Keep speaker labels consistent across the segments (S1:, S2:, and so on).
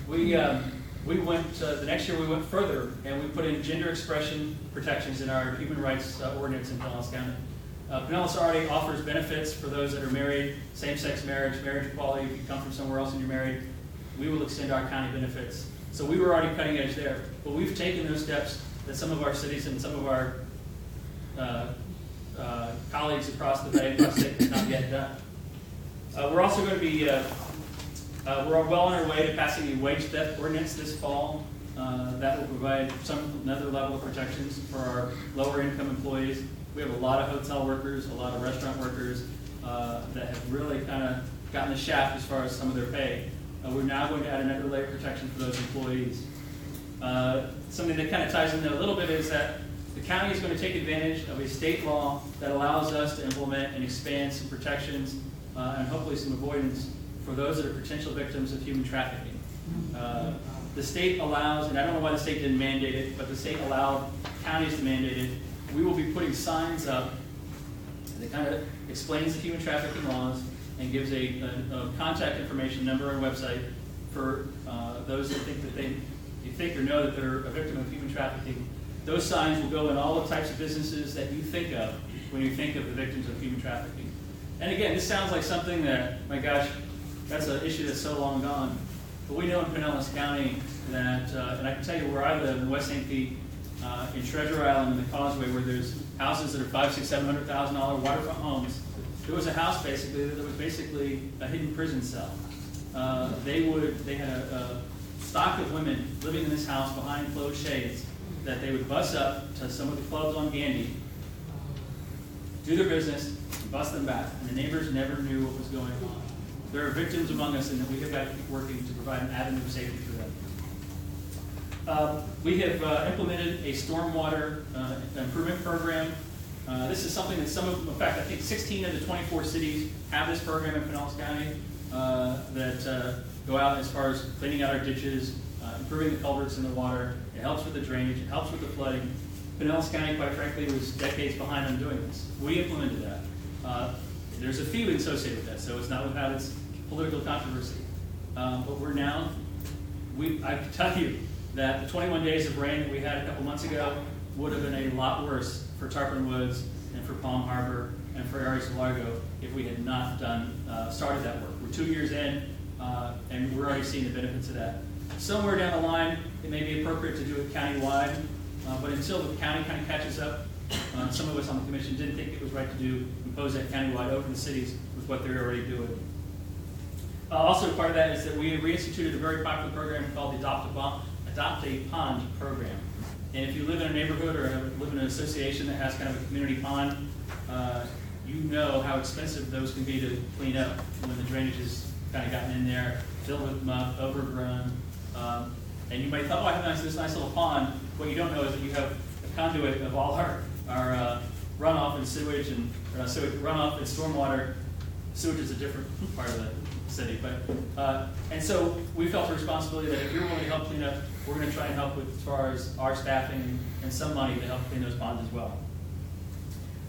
S1: We went, the next year we went further and we put in gender expression protections in our human rights ordinance in Pinellas County. Pinellas already offers benefits for those that are married, same-sex marriage, marriage equality. If you come from somewhere else and you're married, we will extend our county benefits. So we were already cutting edge there, but we've taken those steps that some of our cities and some of our colleagues across the bay, across the state, have not yet done. We're also going to be, we're well on our way to passing a wage theft ordinance this fall. That will provide another level of protections for our lower income employees. We have a lot of hotel workers, a lot of restaurant workers that have really kind of gotten the shaft as far as some of their pay. We're now going to add another layer of protection for those employees. Something that kind of ties in there a little bit is that the county is going to take advantage of a state law that allows us to implement and expand some protections and hopefully some avoidance for those that are potential victims of human trafficking. The state allows, and I don't know why the state didn't mandate it, but the state allowed counties to mandate it. We will be putting signs up that kind of explains the human trafficking laws and gives a contact information number and website for those that think that you think or know that they're a victim of human trafficking. Those signs will go in all the types of businesses that you think of when you think of the victims of human trafficking. And again, this sounds like something that, my gosh, that's an issue that's so long gone. But we know in Pinellas County that, and I can tell you where I live in West St. Pete, in Treasure Island and the Causeway, where there's houses that are $500,000, $600,000, $700,000 waterfront homes. There was a house basically that was basically a hidden prison cell. They had a stock of women living in this house behind closed shades that they would bus up to some of the clubs on Gandy, do their business, and bus them back. And the neighbors never knew what was going on. There are victims among us, and we have got to keep working to provide an avenue of safety for them. We have implemented a stormwater improvement program. This is something that in fact, I think 16 of the 24 cities have this program in Pinellas County that go out as far as cleaning out our ditches, improving the culverts in the water. It helps with the drainage, it helps with the flooding. Pinellas County, quite frankly, was decades behind on doing this. We implemented that. There's a fee associated with that, so it's not without its political controversy. But we're now, I can tell you that the 21 days of rain that we had a couple months ago would have been a lot worse for Tarpon Woods and for Palm Harbor and for Aries Largo if we had not started that work. We're 2 years in, and we're already seeing the benefits of that. Somewhere down the line, it may be appropriate to do it countywide, but until the county kind of catches up, some of us on the commission didn't think it was right to impose that countywide over the cities with what they're already doing. Also, part of that is that we reinstituted a very popular program called the Adopt a Pond program. And if you live in a neighborhood or live in an association that has kind of a community pond, you know how expensive those can be to clean up when the drainage has kind of gotten in there, filled with muck, overgrown. And you might thought, oh, I have this nice little pond. What you don't know is that you have a conduit of all our runoff and sewage and runoff and stormwater. Sewage is a different part of the city, and so we felt a responsibility that if you're willing to help clean up, we're going to try and help with as far as our staffing and some money to help clean those ponds as well.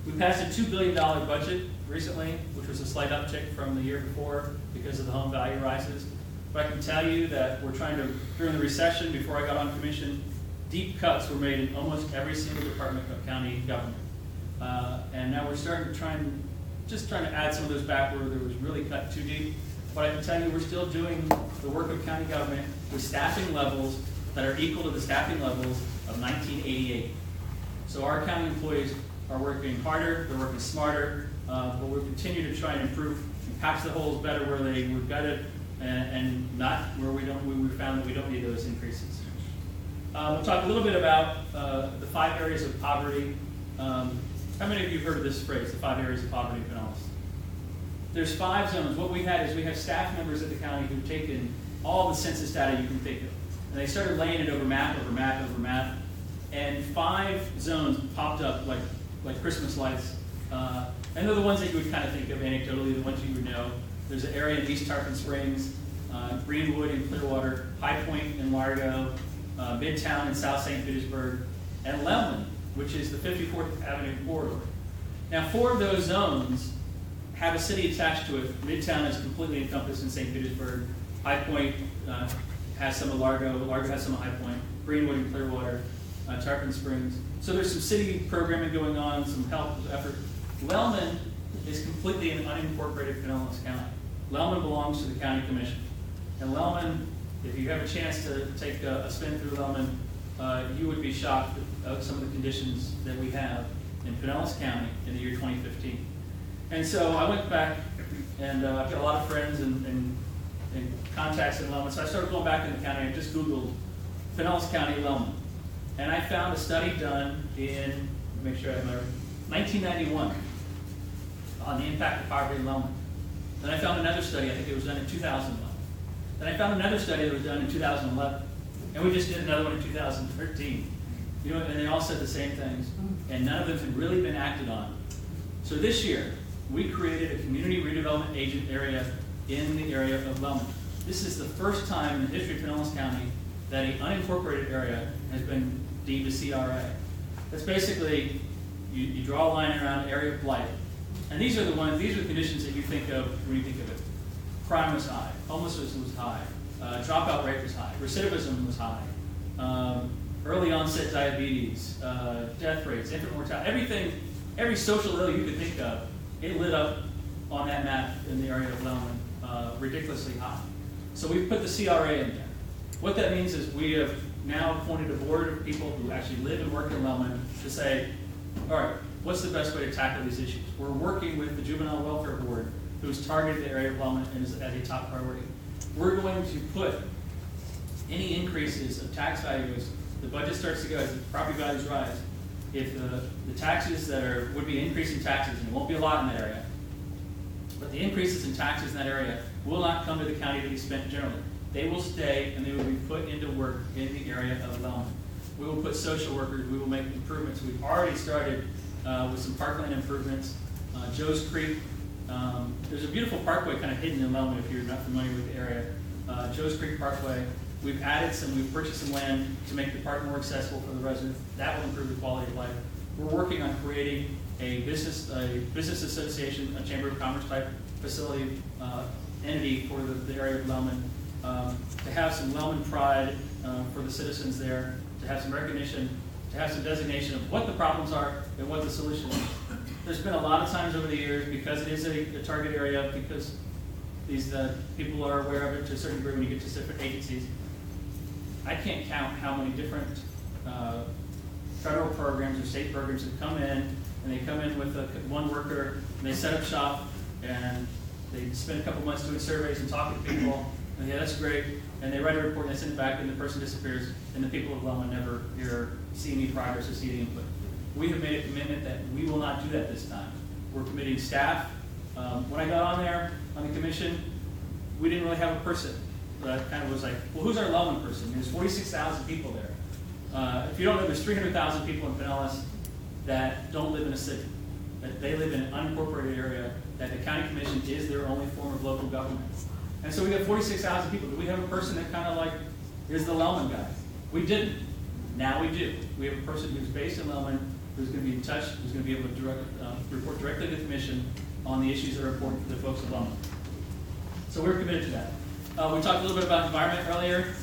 S1: We passed a $2 billion budget recently, which was a slight uptick from the year before because of the home value rises. But I can tell you that we're trying to, during the recession, before I got on commission, deep cuts were made in almost every single department of county government. And now we're starting to trying to add some of those back where there was really cut too deep. But I can tell you we're still doing the work of county government with staffing levels that are equal to the staffing levels of 1988. So our county employees are working harder, they're working smarter, but we'll continue to try and improve and patch the holes better where we've got it and not where we found that we don't need those increases. We'll talk a little bit about the 5 areas of poverty. How many of you have heard of this phrase, the 5 areas of poverty in Pinellas? There's 5 zones. What we had is we have staff members at the county who've taken all the census data you can think of. And they started laying it over map, over map, over map. And 5 zones popped up like Christmas lights. And they're the ones that you would kind of think of anecdotally, the ones you would know. There's an area in East Tarpon Springs, Greenwood in Clearwater, High Point in Largo, Midtown in South St. Petersburg, and Lemelin, which is the 54th Avenue corridor. Now, 4 of those zones have a city attached to it. Midtown is completely encompassed in St. Petersburg. High Point has some of Largo. Largo has some of High Point, Greenwood and Clearwater, Tarpon Springs. So there's some city programming going on, some help effort. Lellman is completely an unincorporated Pinellas County. Lellman belongs to the county commission. And Lellman, if you have a chance to take a spin through Lellman, you would be shocked at some of the conditions that we have in Pinellas County in the year 2015. And so I went back, and I've got a lot of friends and contacts in Lellman. So I started going back in the county and just Googled Pinellas County, Lellman. And I found a study done in, make sure I have my 1991 on the impact of poverty in Lellman. Then I found another study, I think it was done in 2011. Then I found another study that was done in 2011. And we just did another one in 2013. You know, and they all said the same things. And none of them have really been acted on. So this year, we created a community redevelopment agent area in the area of Lellman. This is the first time in the history of Pinellas County that an unincorporated area has been deemed a CRA. That's basically, you draw a line around area of blight. And these are the conditions that you think of when you think of it. Crime was high, homelessness was high, dropout rate was high, recidivism was high, early onset diabetes, death rates, infant mortality, every social ill you could think of, it lit up on that map in the area of Lellman, ridiculously high. So we've put the CRA in there. What that means is we have now appointed a board of people who actually live and work in Lellman to say, all right, what's the best way to tackle these issues? We're working with the Juvenile Welfare Board, who's targeted the area of Lellman and is as a top priority. We're going to put any increases of tax values, the budget starts to go as the property values rise. If the taxes that would be increasing taxes, and it won't be a lot in that area, but the increases in taxes in that area will not come to the county to be spent generally. They will stay and they will be put into work in the area of Lellman. We will put social workers, we will make improvements. We've already started with some parkland improvements. Joe's Creek, there's a beautiful parkway kind of hidden in Lellman if you're not familiar with the area. Joe's Creek Parkway. We've purchased some land to make the park more accessible for the residents. That will improve the quality of life. We're working on creating a business association, a chamber of commerce type facility entity for the area of Lellman, to have some Lellman pride for the citizens there, to have some recognition, to have some designation of what the problems are and what the solution is. There's been a lot of times over the years, because it is a target area, because these people are aware of it to a certain degree when you get to different agencies. I can't count how many different federal programs or state programs have come in, and they come in with one worker, and they set up shop, and they spend a couple months doing surveys and talking to people, and yeah, that's great, and they write a report and they send it back, and the person disappears, and the people of Lellman never see any progress or see any input. We have made a commitment that we will not do that this time. We're committing staff. When I got on there, on the commission, we didn't really have a person. That kind of was like, well, who's our Lellman person? There's 46,000 people there. If you don't know, there's 300,000 people in Pinellas that don't live in a city. That they live in an unincorporated area, that the county commission is their only form of local government. And so we have 46,000 people. Do we have a person that kind of like is the Lellman guy? We didn't. Now we do. We have a person who's based in Lellman, who's going to be in touch, who's going to be able to report directly to the commission on the issues that are important to the folks of Lellman. So we're committed to that. We talked a little bit about environment earlier.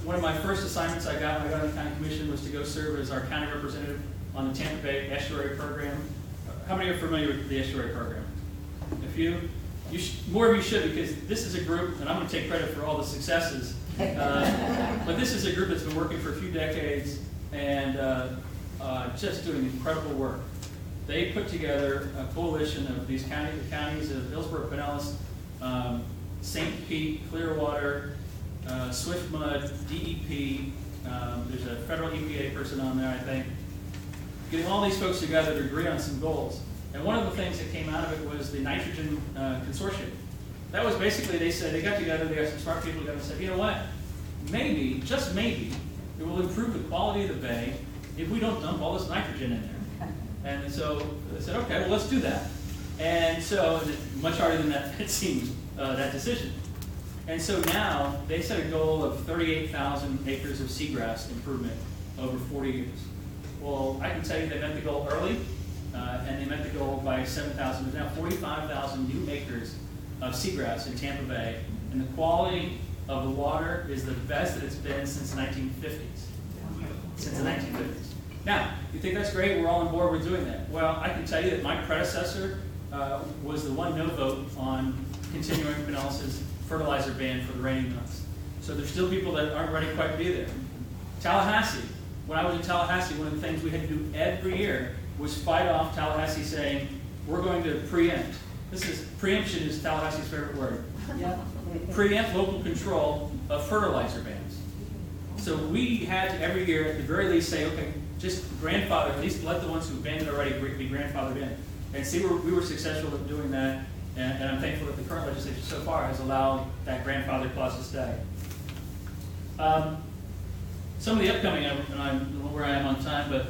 S1: One of my first assignments I got when I got on the county commission was to go serve as our county representative on the Tampa Bay Estuary Program. How many are familiar with the Estuary Program? A few? More of you should, because this is a group, and I'm going to take credit for all the successes, but this is a group that's been working for a few decades and just doing incredible work. They put together a coalition of these counties of Hillsborough, Pinellas, St. Pete, Clearwater, Swiftmud, DEP, there's a federal EPA person on there, I think, getting all these folks together to agree on some goals. And one of the things that came out of it was the nitrogen consortium. That was basically, they said, they got together, they got some smart people together and said, you know what, maybe, just maybe, it will improve the quality of the bay if we don't dump all this nitrogen in there. And so they said, okay, well, let's do that. And so, much harder than that, it seems, that decision. And so now, they set a goal of 38,000 acres of seagrass improvement over 40 years. Well, I can tell you they met the goal early, and they met the goal by 7,000. There's now 45,000 new acres of seagrass in Tampa Bay, and the quality of the water is the best that it's been since the 1950s. Since the 1950s. Now, you think that's great, we're all on board with doing that. Well, I can tell you that my predecessor was the one no vote on continuing Pinellas' fertilizer ban for the rainy months. So there's still people that aren't ready quite to be there. Tallahassee, when I was in Tallahassee, one of the things we had to do every year was fight off Tallahassee saying, we're going to preempt. Preemption is Tallahassee's favorite word.
S2: Yep.
S1: Preempt local control of fertilizer bans. So we had to every year at the very least say, okay, just grandfather, at least let the ones who've banned it already be grandfathered in. And see, we were successful at doing that, and I'm thankful that the current legislature so far has allowed that grandfather clause to stay. Some of the upcoming, and I don't know where I am on time, but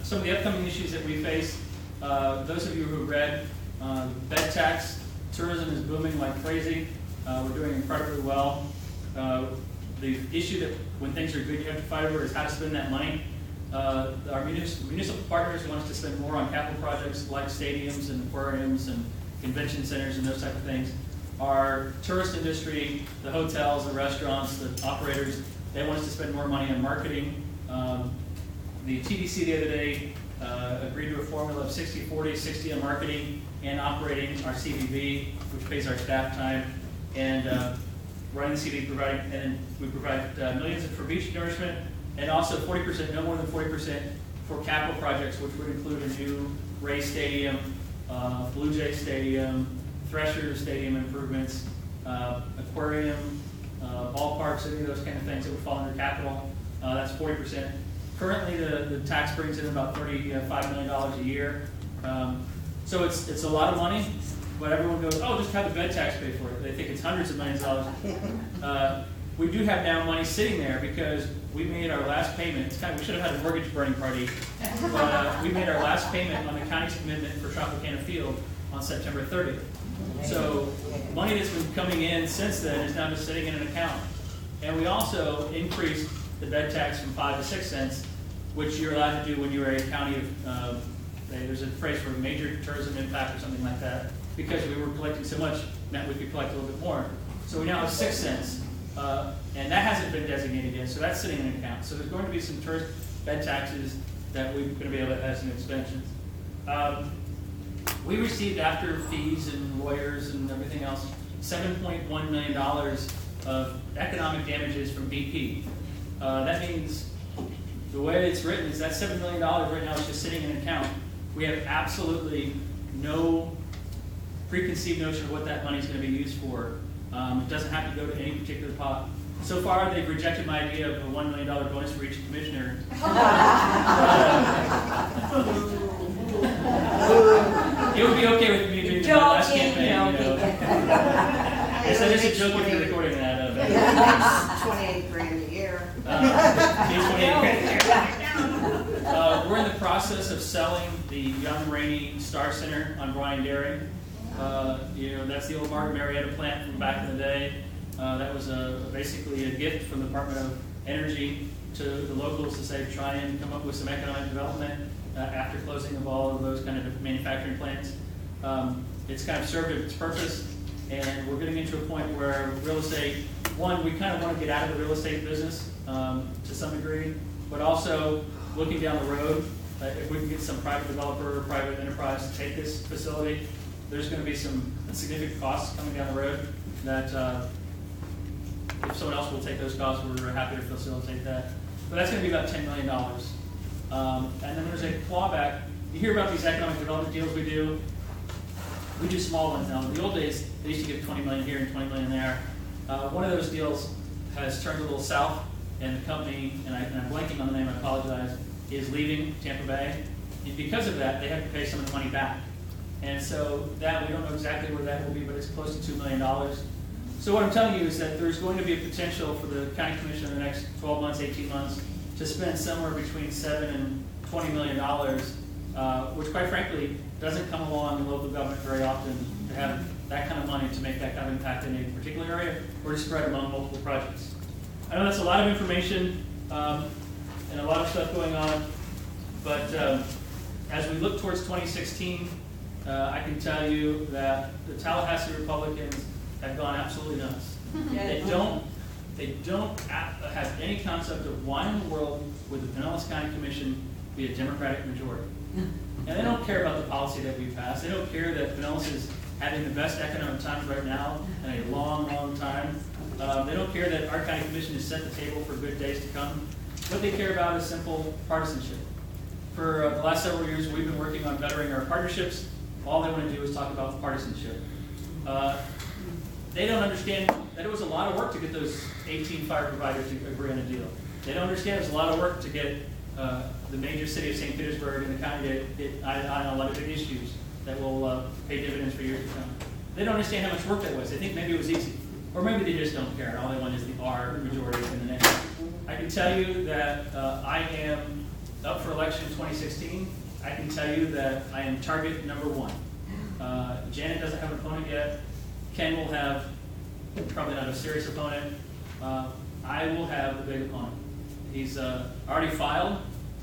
S1: some of the upcoming issues that we face, those of you who have read, bed tax, tourism is booming like crazy. We're doing incredibly well. The issue that when things are good you have to fight over is how to spend that money. Our municipal partners want us to spend more on capital projects like stadiums and aquariums and convention centers and those type of things. Our tourist industry, the hotels, the restaurants, the operators, they want us to spend more money on marketing. The TDC the other day agreed to a formula of 60-40, 60 on marketing and operating our CVB, which pays our staff time, and running the CVB, and we provide millions for beach nourishment, and also 40%, no more than 40% for capital projects, which would include a new Ray Stadium, Blue Jay Stadium, Thresher Stadium improvements, aquarium, ballparks, any of those kind of things that would fall under capital. That's 40%. Currently, the tax brings in about $35 million a year. So it's a lot of money, but everyone goes, oh, just have the bed tax pay for it. They think it's hundreds of millions of dollars. We do have now money sitting there because we made our last payment. It's we should have had a mortgage burning party, but we made our last payment on the county's commitment for Tropicana Field on September 30th. So money that's been coming in since then is now just sitting in an account. And we also increased the bed tax from 5 to 6 cents, which you're allowed to do when you're a county of, there's a phrase for major tourism impact or something like that. Because we were collecting so much, meant we could collect a little bit more. So we now have 6 cents, and that hasn't been designated yet, so that's sitting in an account. So there's going to be some tourist bed taxes that we're going to be able to have some expansions. We received, after fees and lawyers and everything else, $7.1 million of economic damages from BP. That means the way it's written is that $7 million right now is just sitting in an account. We have absolutely no preconceived notion of what that money is going to be used for. It doesn't have to go to any particular pot. So far, they've rejected my idea of a $1 million bonus for each commissioner. It would be okay with me being the last campaign. Yes, that is a joke if you're recording that.
S3: Makes 28 grand a year.
S1: We're in the process of selling the Young Rainy Star Center on Bryan Dairy. That's the old Martin Marietta plant from back in the day. That was basically a gift from the Department of Energy to the locals to say try and come up with some economic development after closing of all of those kind of manufacturing plants. It's kind of served its purpose, and we're getting into a point where real estate, one, we kind of want to get out of the real estate business to some degree, but also looking down the road, if we can get some private developer or private enterprise to take this facility, there's going to be some significant costs coming down the road that if someone else will take those costs, we're happy to facilitate that. But that's going to be about $10 million. And then there's a clawback. You hear about these economic development deals we do. We do small ones now. In the old days, they used to give $20 million here and $20 million there. One of those deals has turned a little south, and the company, and I'm blanking on the name, I apologize, is leaving Tampa Bay. And because of that, they have to pay some of the money back. And so that, we don't know exactly where that will be, but it's close to $2 million. So what I'm telling you is that there's going to be a potential for the county commission in the next 12 months, 18 months, to spend somewhere between $7 and $20 million, which quite frankly doesn't come along in local government very often, to have that kind of money to make that kind of impact in a particular area or to spread among multiple projects. I know that's a lot of information and a lot of stuff going on, but as we look towards 2016, I can tell you that the Tallahassee Republicans have gone absolutely nuts. They don't have any concept of why in the world would the Pinellas County Commission be a Democratic majority. And they don't care about the policy that we passed. They don't care that Pinellas is having the best economic times right now in a long, long time. They don't care that our county commission has set the table for good days to come. What they care about is simple partisanship. For the last several years, we've been working on bettering our partnerships. All they want to do is talk about partisanship. They don't understand that it was a lot of work to get those 18 fire providers to agree on a deal. They don't understand it was a lot of work to get the major city of St. Petersburg and the county to get on a lot of big issues that will pay dividends for years to come. They don't understand how much work that was. They think maybe it was easy. Or maybe they just don't care. All they want is the R majority in the name. I can tell you that I am up for election in 2016. I can tell you that I am target number 1. Janet doesn't have an opponent yet. Ken will have probably not a serious opponent. I will have the big opponent. He's already filed.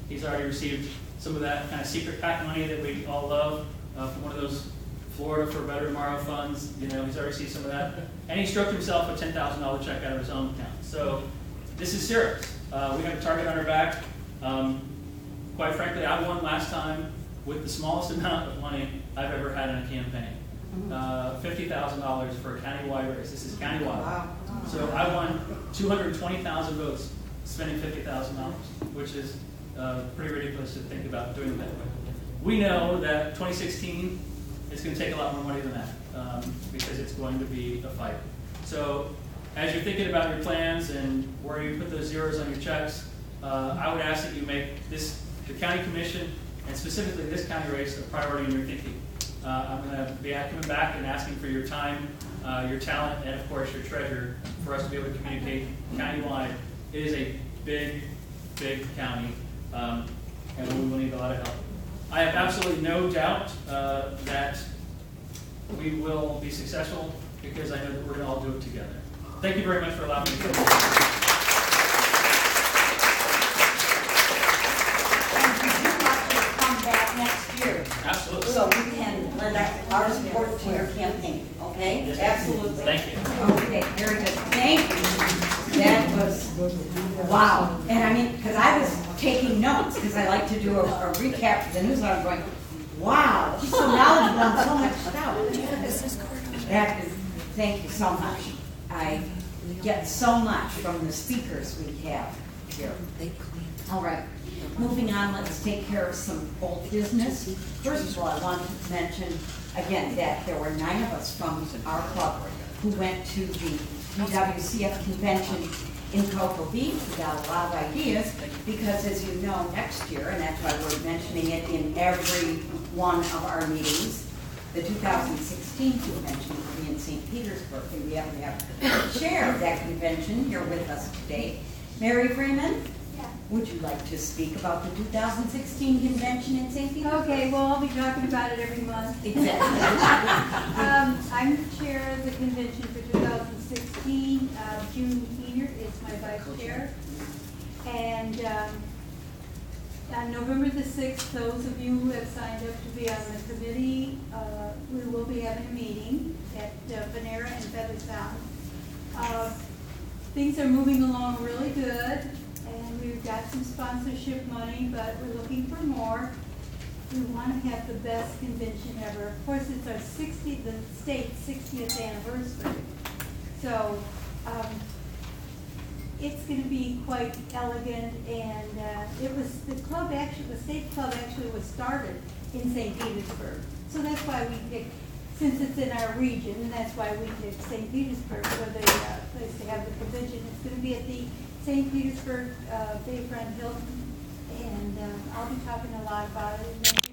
S1: He's already received some of that kind of secret PAC money that we all love from one of those Florida for a Better Tomorrow funds. You know, he's already received some of that. And he stroked himself a $10,000 check out of his own account. So this is serious. We have a target on our back. Quite frankly, I won last time with the smallest amount of money I've ever had in a campaign. $50,000 for a countywide race. This is countywide.
S3: Wow.
S1: So I won 220,000 votes, spending $50,000, which is pretty ridiculous to think about doing it that way. We know that 2016 is going to take a lot more money than that because it's going to be a fight. So as you're thinking about your plans and where you put those zeros on your checks, I would ask that you make this, the county commission, and specifically this county race, a priority in your thinking. I'm going to be coming back and asking for your time, your talent, and of course your treasure for us to be able to communicate countywide. It is a big, big county, and we will need a lot of help. I have absolutely no doubt that we will be successful because I know that we're going to all do it together. Thank you very much for allowing me to come. Absolutely.
S2: So we can lend our support to your campaign, okay?
S1: Yes.
S2: Absolutely.
S1: Thank you.
S2: Okay, very good. Thank you. That was, wow. And I mean, because I was taking notes, because I like to do a recap of the news, and I was going, wow, he's so knowledgeable on so much stuff. That is, thank you so much. I get so much from the speakers we have here. All right. Moving on, let's take care of some old business. First of all, I want to mention again that there were 9 of us from our club who went to the DWCF convention in Cocoa Beach. We got a lot of ideas because, as you know, next year, and that's why we're mentioning it in every one of our meetings, the 2016 convention will be in St. Petersburg, and we have to have the chair of that convention here with us today, Mary Freeman. Would you like to speak about the 2016 convention in St. Petersburg?
S4: Okay, well, I'll be talking about it every month.
S2: Exactly.
S4: I'm the chair of the convention for 2016. June Keener is my vice chair. And on November the 6th, those of you who have signed up to be on the committee, we will be having a meeting at Panera and Featherstown. Things are moving along really good. And we've got some sponsorship money, but we're looking for more. We want to have the best convention ever. Of course, it's our the state's 60th anniversary. So it's going to be quite elegant, and it was the club actually, the state club actually was started in St. Petersburg. So that's why we picked, since it's in our region, and that's why we picked St. Petersburg for the place to have the convention. It's going to be at the St. Petersburg Bayfront Hilton, and I'll be talking a lot about it.